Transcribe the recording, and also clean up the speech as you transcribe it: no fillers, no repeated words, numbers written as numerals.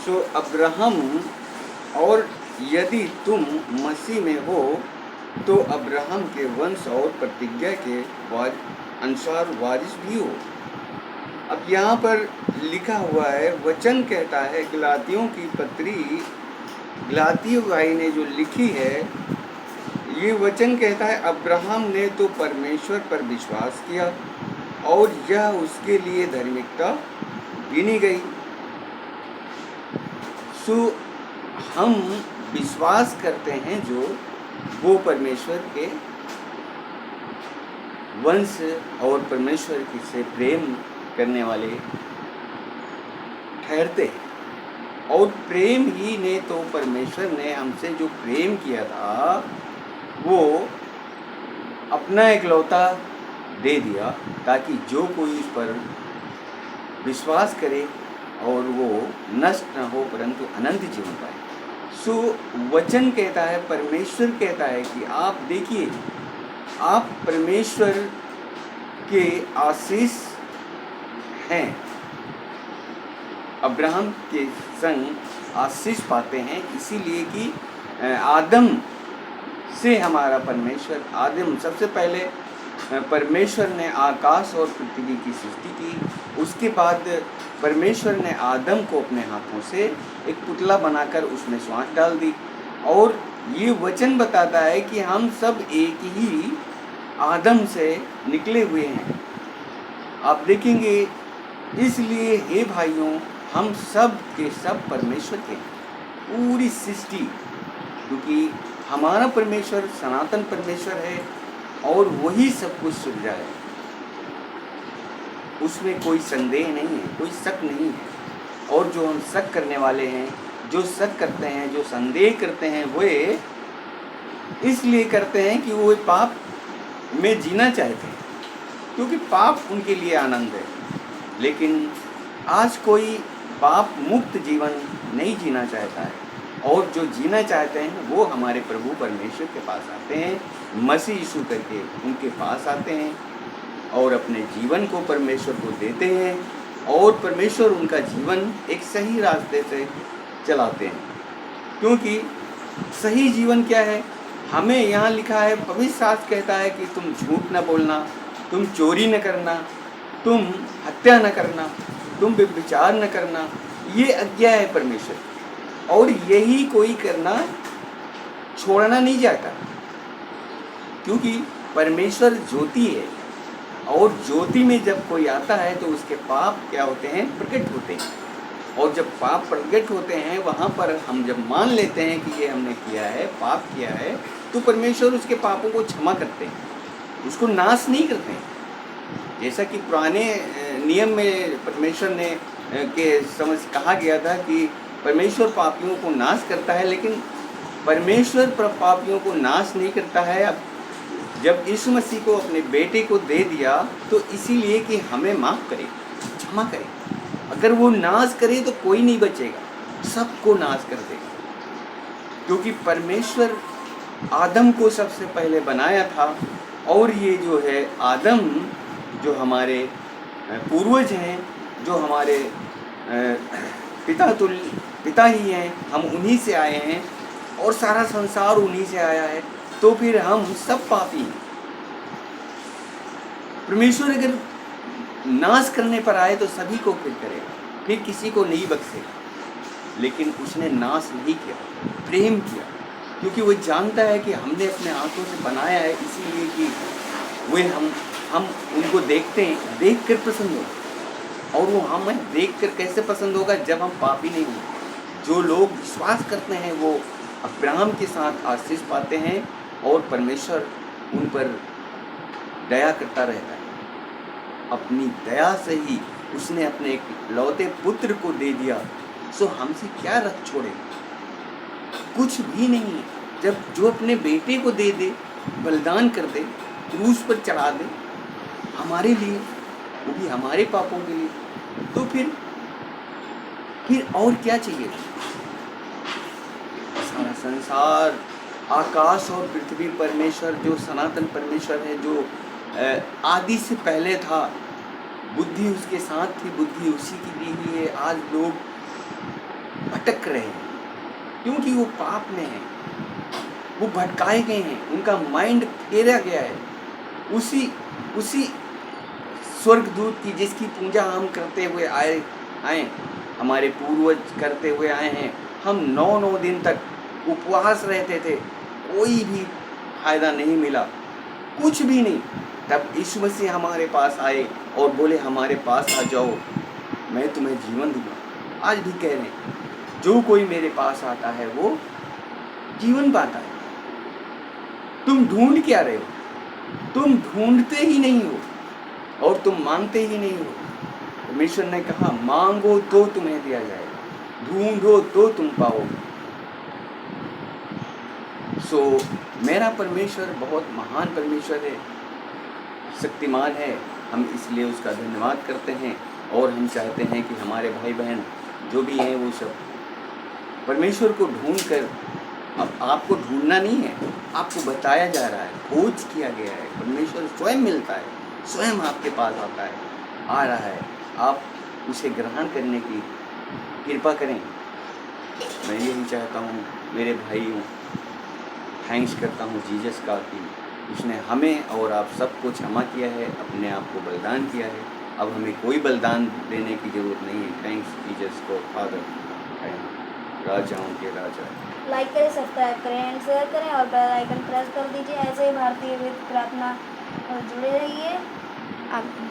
सो Abraham, और यदि तुम मसीह में हो तो अब्राहम के वंश और प्रतिज्ञा के अनुसार वारिस भी हो। अब यहाँ पर लिखा हुआ है, वचन कहता है, गलातियों की पत्री गलातियों भाई ने जो लिखी है, ये वचन कहता है अब्राहम ने तो परमेश्वर पर विश्वास किया और यह उसके लिए धार्मिकता गिनी गई। सो हम विश्वास करते हैं जो वो परमेश्वर के वंश और परमेश्वर से प्रेम करने वाले ठहरते हैं। और प्रेम ही ने तो परमेश्वर ने हमसे जो प्रेम किया था वो अपना इकलौता दे दिया, ताकि जो कोई उस पर विश्वास करे और वो नष्ट न हो परंतु अनंत जीवन पाए। सो वचन कहता है, परमेश्वर कहता है कि आप देखिए, आप परमेश्वर के आशीष हैं, अब्राहम के संग आशीष पाते हैं, इसीलिए कि आदम से हमारा परमेश्वर, आदम सबसे पहले परमेश्वर ने आकाश और पृथ्वी की सृष्टि की। उसके बाद परमेश्वर ने आदम को अपने हाथों से एक पुतला बनाकर उसमें श्वास डाल दी। और ये वचन बताता है कि हम सब एक ही आदम से निकले हुए हैं। आप देखेंगे, इसलिए हे भाइयों, हम सब के सब परमेश्वर के हैं, पूरी सृष्टि, क्योंकि हमारा परमेश्वर सनातन परमेश्वर है और वही सब कुछ सुलझा है, उसमें कोई संदेह नहीं है, कोई शक नहीं है। और जो हम शक करने वाले हैं, जो शक करते हैं, जो संदेह करते हैं, वे इसलिए करते हैं कि वो पाप में जीना चाहते हैं, क्योंकि पाप उनके लिए आनंद है। लेकिन आज कोई पाप मुक्त जीवन नहीं जीना चाहता है, और जो जीना चाहते हैं वो हमारे प्रभु परमेश्वर के पास आते हैं, मसीह यीशु करके उनके पास आते हैं और अपने जीवन को परमेश्वर को देते हैं, और परमेश्वर उनका जीवन एक सही रास्ते से चलाते हैं। क्योंकि सही जीवन क्या है? हमें यहाँ लिखा है, पवित्र शास्त्र कहता है कि तुम झूठ न बोलना, तुम चोरी न करना, तुम हत्या न करना, तुम व्यभिचार न करना, ये आज्ञा है परमेश्वर। और यही कोई करना छोड़ना नहीं चाहता, क्योंकि परमेश्वर ज्योति है, और ज्योति में जब कोई आता है तो उसके पाप क्या होते हैं? प्रकट होते हैं। और जब पाप प्रकट होते हैं, वहाँ पर हम जब मान लेते हैं कि ये हमने किया है, पाप किया है, तो परमेश्वर उसके पापों को क्षमा करते हैं, उसको नाश नहीं करते हैं। जैसा कि पुराने नियम में परमेश्वर ने के समझ कहा गया था कि परमेश्वर पापियों को नाश करता है, लेकिन परमेश्वर पापियों को नाश नहीं करता है। अब जब यीशु मसीह को अपने बेटे को दे दिया तो इसीलिए कि हमें माफ़ करे, क्षमा करे। अगर वो नाश करे तो कोई नहीं बचेगा, सबको नाश कर देगा, क्योंकि परमेश्वर आदम को सबसे पहले बनाया था। और ये जो है आदम, जो हमारे पूर्वज हैं, जो हमारे पिता ही हैं, हम उन्हीं से आए हैं और सारा संसार उन्हीं से आया है, तो फिर हम सब पापी हैं। परमेश्वर अगर नाश करने पर आए तो सभी को फिर करेगा, फिर किसी को नहीं बख्शेगा। लेकिन उसने नाश नहीं किया, प्रेम किया, क्योंकि वो जानता है कि हमने अपने हाथों से बनाया है, इसीलिए कि वे हम उनको देखते हैं, देख कर पसंद होगा। और वो हमें देख कर कैसे पसंद होगा? जब हम पापी नहीं होंगे। जो लोग विश्वास करते हैं वो अब्राहम के साथ आशीष पाते हैं, और परमेश्वर उन पर दया करता रहता है। अपनी दया से ही उसने अपने एक लौते पुत्र को दे दिया, सो हमसे क्या रख छोड़े? कुछ भी नहीं है। जब जो अपने बेटे को दे दे, बलिदान कर दे, क्रूस पर चढ़ा दे हमारे लिए, वो भी हमारे पापों के लिए, तो फिर और क्या चाहिए? सारा संसार, आकाश और पृथ्वी, परमेश्वर जो सनातन परमेश्वर है, जो आदि से पहले था, बुद्धि उसके साथ थी, बुद्धि उसी की दी हुई है। आज लोग भटक रहे हैं, क्योंकि वो पाप में हैं, वो भटकाए गए हैं, उनका माइंड फेरा गया है उसी स्वर्गदूत की जिसकी पूजा हम करते हुए आए हमारे पूर्वज करते हुए आए हैं। हम 9 दिन तक उपवास रहते थे, कोई भी फायदा नहीं मिला, कुछ भी नहीं। तब यीशु मसीह हमारे पास आए और बोले हमारे पास आ जाओ, मैं तुम्हें जीवन दूंगा। आज भी कह रहे हैं, जो कोई मेरे पास आता है वो जीवन पाता है। तुम ढूंढ क्या रहे हो? तुम ढूंढते ही नहीं हो और तुम मांगते ही नहीं हो। परमेश्वर ने कहा मांगो तो तुम्हें दिया जाएगा, ढूंढो तो तुम पाओगे। सो मेरा परमेश्वर बहुत महान परमेश्वर है, शक्तिमान है। हम इसलिए उसका धन्यवाद करते हैं और हम चाहते हैं कि हमारे भाई बहन जो भी हैं वो सब परमेश्वर को ढूंढ कर, अब आपको ढूंढना नहीं है, आपको बताया जा रहा है, खोज किया गया है। परमेश्वर स्वयं मिलता है, स्वयं आपके पास आता है, आ रहा है। आप उसे ग्रहण करने की कृपा करें। मैं यही चाहता हूँ मेरे भाइयों, थैंक्स करता हूँ जीसस का कि उसने हमें और आप सबको क्षमा किया है, अपने आप को बलिदान किया है। अब हमें कोई बलिदान देने की ज़रूरत नहीं है। थैंक्स जीसस को फादर, राजाओं के राजा। लाइक करें, सब्सक्राइब करें एंड शेयर करें और बेल आइकन प्रेस कर दीजिए। ऐसे ही भारतीय वेद प्रार्थना जुड़े रहिए। आमीन।